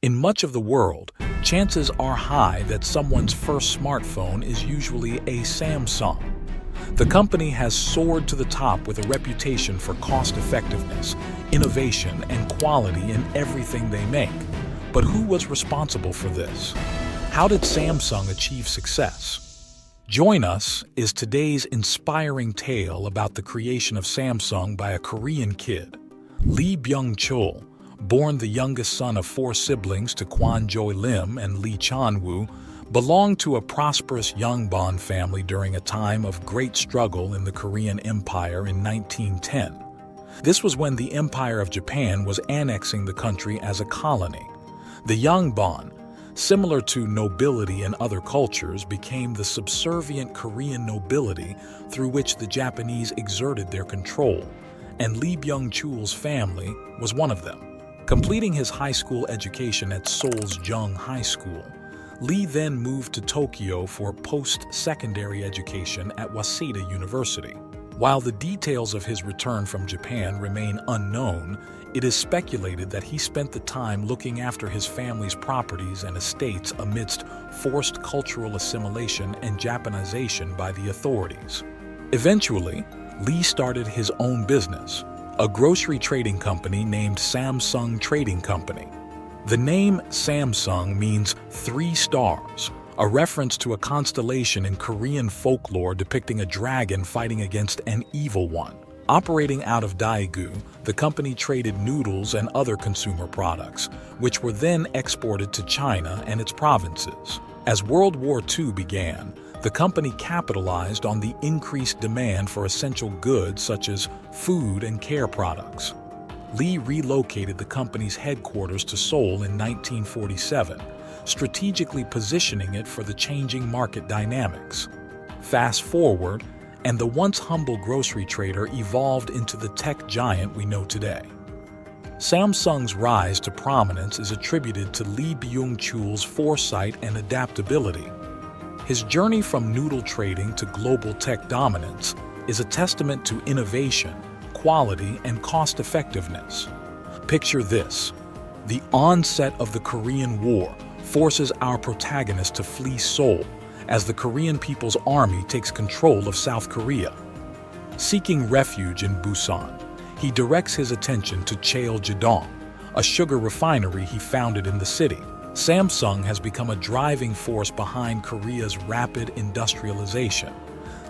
In much of the world, chances are high that someone's first smartphone is usually a Samsung. The company has soared to the top with a reputation for cost-effectiveness, innovation, and quality in everything they make. But who was responsible for this? How did Samsung achieve success? Join us is today's inspiring tale about the creation of Samsung by a Korean kid. Lee Byung-chul, born the youngest son of 4 siblings to Kwon Joi Lim and Lee Chan-woo, belonged to a prosperous Yongbon family during a time of great struggle in the Korean Empire in 1910. This was when the Empire of Japan was annexing the country as a colony. The Yongbon, similar to nobility in other cultures, became the subservient Korean nobility through which the Japanese exerted their control, and Lee Byung-chul's family was one of them. Completing his high school education at Seoul's Jung High School, Lee then moved to Tokyo for post-secondary education at Waseda University. While the details of his return from Japan remain unknown, it is speculated that he spent the time looking after his family's properties and estates amidst forced cultural assimilation and Japanization by the authorities. Eventually, Lee started his own business, a grocery trading company named Samsung Trading Company. The name Samsung means 3 stars, a reference to a constellation in Korean folklore depicting a dragon fighting against an evil one. Operating out of Daegu, the company traded noodles and other consumer products, which were then exported to China and its provinces. As World War II began, the company capitalized on the increased demand for essential goods such as food and care products. Lee relocated the company's headquarters to Seoul in 1947, strategically positioning it for the changing market dynamics. Fast forward, and the once humble grocery trader evolved into the tech giant we know today. Samsung's rise to prominence is attributed to Lee Byung-chul's foresight and adaptability. His journey from noodle trading to global tech dominance is a testament to innovation, quality, and cost-effectiveness. Picture this: the onset of the Korean War forces our protagonist to flee Seoul as the Korean People's Army takes control of South Korea. Seeking refuge in Busan, he directs his attention to Cheoljadong, a sugar refinery he founded in the city. Samsung has become a driving force behind Korea's rapid industrialization.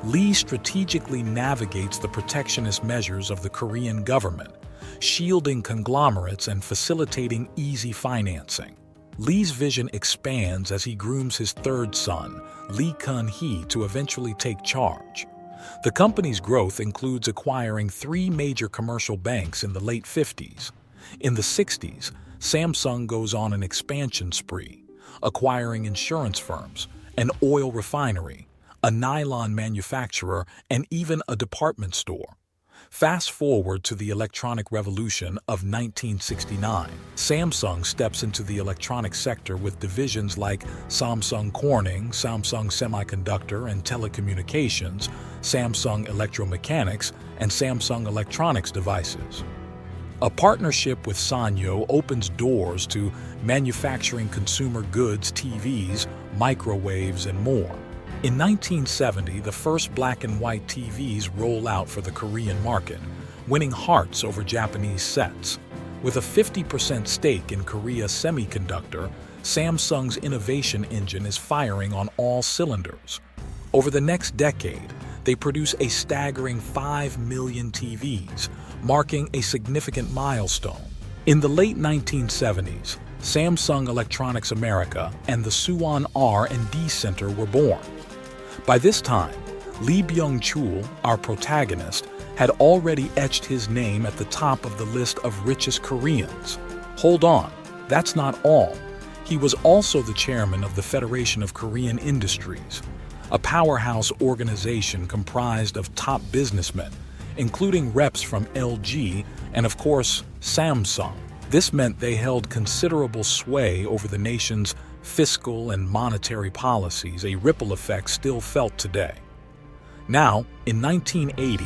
Lee strategically navigates the protectionist measures of the Korean government, shielding conglomerates and facilitating easy financing. Lee's vision expands as he grooms his 3rd son, Lee Kun-hee, to eventually take charge. The company's growth includes acquiring 3 major commercial banks in the late 50s. In the 60s, Samsung goes on an expansion spree, acquiring insurance firms, an oil refinery, a nylon manufacturer, and even a department store. Fast forward to the electronic revolution of 1969. Samsung steps into the electronic sector with divisions like Samsung Corning, Samsung Semiconductor and Telecommunications, Samsung Electromechanics, and Samsung Electronics Devices. A partnership with Sanyo opens doors to manufacturing consumer goods, TVs, microwaves, and more. In 1970, the first black and white TVs roll out for the Korean market, winning hearts over Japanese sets. With a 50% stake in Korea Semiconductor, Samsung's innovation engine is firing on all cylinders. Over the next decade, they produce a staggering 5 million TVs, marking a significant milestone. In the late 1970s, Samsung Electronics America and the Suwon R&D Center were born. By this time, Lee Byung-chul, our protagonist, had already etched his name at the top of the list of richest Koreans. Hold on, that's not all. He was also the chairman of the Federation of Korean Industries, a powerhouse organization comprised of top businessmen, including reps from LG and, of course, Samsung. This meant they held considerable sway over the nation's fiscal and monetary policies, a ripple effect still felt today. Now, in 1980,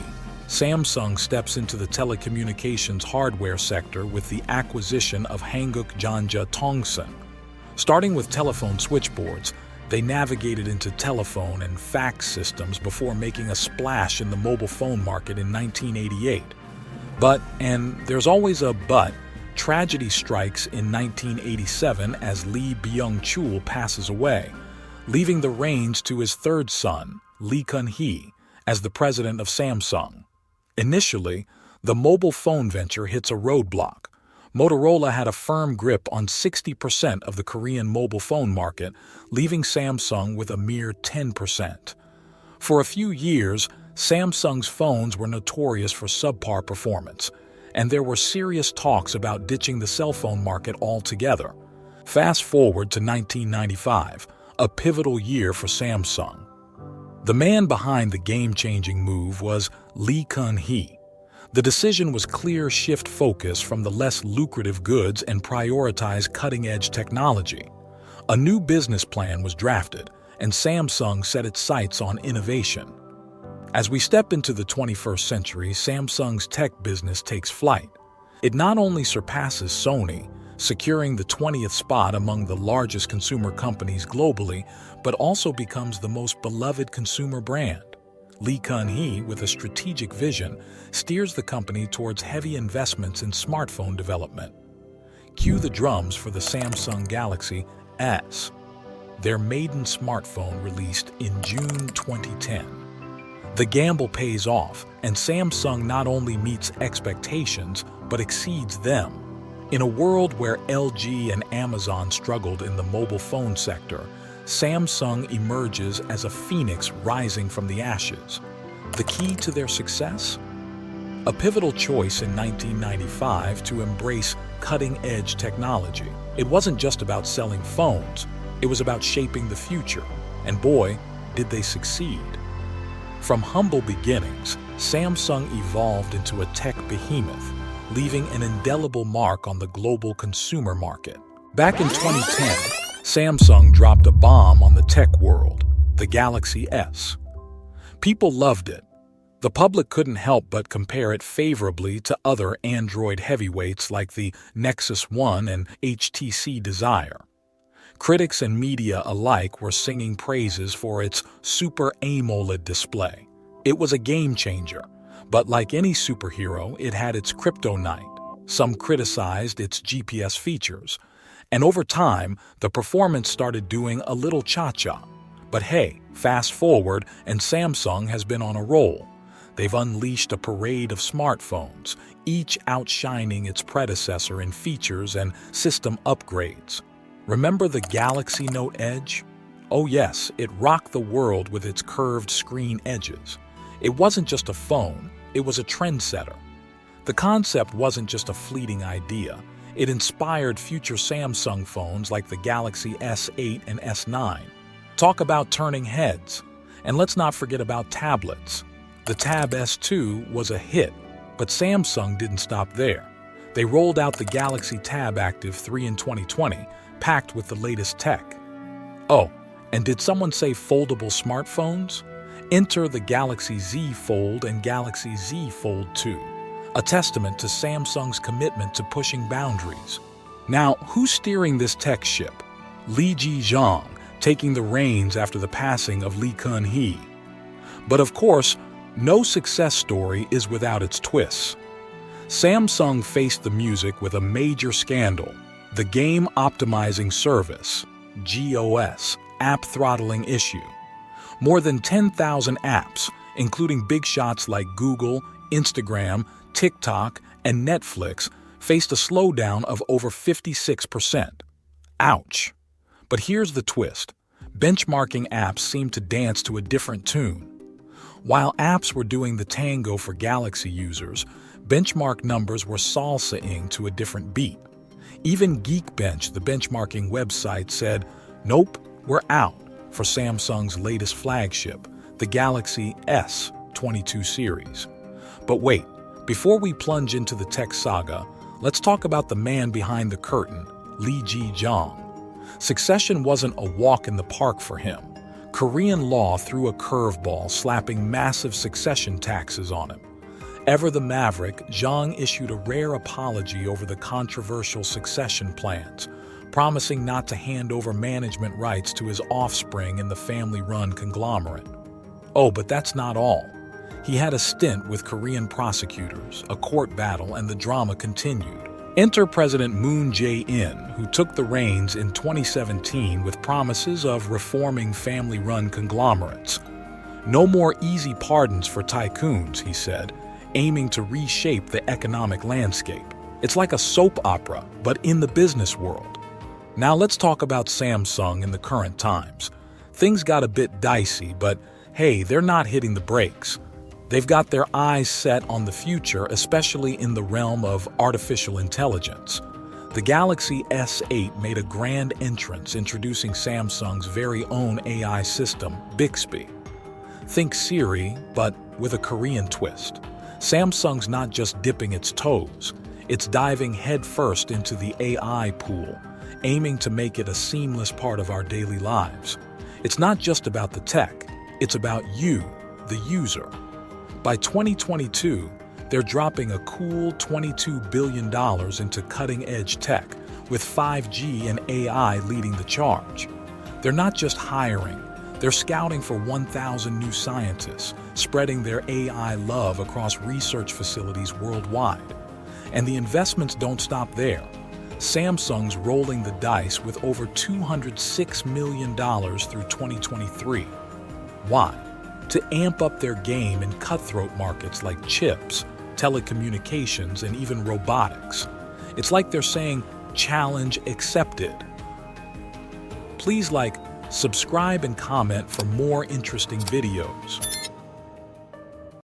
Samsung steps into the telecommunications hardware sector with the acquisition of Hanguk Janja Tongsun. Starting with telephone switchboards, they navigated into telephone and fax systems before making a splash in the mobile phone market in 1988. But, and there's always a but, tragedy strikes in 1987 as Lee Byung-chul passes away, leaving the reins to his third son, Lee Kun-hee, as the president of Samsung. Initially, the mobile phone venture hits a roadblock. Motorola had a firm grip on 60% of the Korean mobile phone market, leaving Samsung with a mere 10%. For a few years, Samsung's phones were notorious for subpar performance, and there were serious talks about ditching the cell phone market altogether. Fast forward to 1995, a pivotal year for Samsung. The man behind the game-changing move was Lee Kun-hee. The decision was clear shift focus from the less lucrative goods and prioritize cutting-edge technology. A new business plan was drafted, and Samsung set its sights on innovation. As we step into the 21st century, Samsung's tech business takes flight. It not only surpasses Sony, securing the 20th spot among the largest consumer companies globally, but also becomes the most beloved consumer brand. Lee Kun-hee, with a strategic vision, steers the company towards heavy investments in smartphone development. Cue the drums for the Samsung Galaxy S, their maiden smartphone released in June 2010. The gamble pays off, and Samsung not only meets expectations, but exceeds them. In a world where LG and Amazon struggled in the mobile phone sector, Samsung emerges as a phoenix rising from the ashes. The key to their success? A pivotal choice in 1995 to embrace cutting-edge technology. It wasn't just about selling phones, it was about shaping the future. And boy, did they succeed. From humble beginnings, Samsung evolved into a tech behemoth, leaving an indelible mark on the global consumer market. Back in 2010, Samsung dropped a bomb on the tech world, the Galaxy S. People loved it. The public couldn't help but compare it favorably to other Android heavyweights like the Nexus One and HTC Desire. Critics and media alike were singing praises for its Super AMOLED display. It was a game changer. But like any superhero, it had its kryptonite. Some criticized its GPS features. And over time, the performance started doing a little cha-cha. But hey, fast forward, and Samsung has been on a roll. They've unleashed a parade of smartphones, each outshining its predecessor in features and system upgrades. Remember the Galaxy Note Edge? Oh yes, it rocked the world with its curved screen edges. It wasn't just a phone. It was a trendsetter. The concept wasn't just a fleeting idea. It inspired future Samsung phones like the Galaxy S8 and S9. Talk about turning heads. And let's not forget about tablets. The Tab S2 was a hit, but Samsung didn't stop there. They rolled out the Galaxy Tab Active 3 in 2020, packed with the latest tech. Oh, and did someone say foldable smartphones? Enter the Galaxy Z Fold and Galaxy Z Fold 2, a testament to Samsung's commitment to pushing boundaries. Now, who's steering this tech ship? Lee Ji-jong, taking the reins after the passing of Lee Kun-hee. But of course, no success story is without its twists. Samsung faced the music with a major scandal, the Game Optimizing Service, GOS, app throttling issue. More than 10,000 apps, including big shots like Google, Instagram, TikTok, and Netflix, faced a slowdown of over 56%. Ouch! But here's the twist. Benchmarking apps seemed to dance to a different tune. While apps were doing the tango for Galaxy users, benchmark numbers were salsa-ing to a different beat. Even Geekbench, the benchmarking website, said, "Nope, we're out," for Samsung's latest flagship, the Galaxy S22 series. But wait, before we plunge into the tech saga, let's talk about the man behind the curtain, Lee Ji-jong. Succession wasn't a walk in the park for him. Korean law threw a curveball, slapping massive succession taxes on him. Ever the maverick, Zhang issued a rare apology over the controversial succession plans, promising not to hand over management rights to his offspring in the family-run conglomerate. Oh, but that's not all. He had a stint with Korean prosecutors, a court battle, and the drama continued. Enter President Moon Jae-in, who took the reins in 2017 with promises of reforming family-run conglomerates. No more easy pardons for tycoons, he said, aiming to reshape the economic landscape. It's like a soap opera, but in the business world. Now let's talk about Samsung in the current times. Things got a bit dicey, but hey, they're not hitting the brakes. They've got their eyes set on the future, especially in the realm of artificial intelligence. The Galaxy S8 made a grand entrance introducing Samsung's very own AI system, Bixby. Think Siri, but with a Korean twist. Samsung's not just dipping its toes, it's diving headfirst into the AI pool, aiming to make it a seamless part of our daily lives. It's not just about the tech, it's about you, the user. By 2022, they're dropping a cool $22 billion into cutting-edge tech, with 5G and AI leading the charge. They're not just hiring, they're scouting for 1,000 new scientists, spreading their AI love across research facilities worldwide. And the investments don't stop there. Samsung's rolling the dice with over $206 million through 2023. Why? To amp up their game in cutthroat markets like chips, telecommunications, and even robotics. It's like they're saying, challenge accepted. Please subscribe and comment for more interesting videos.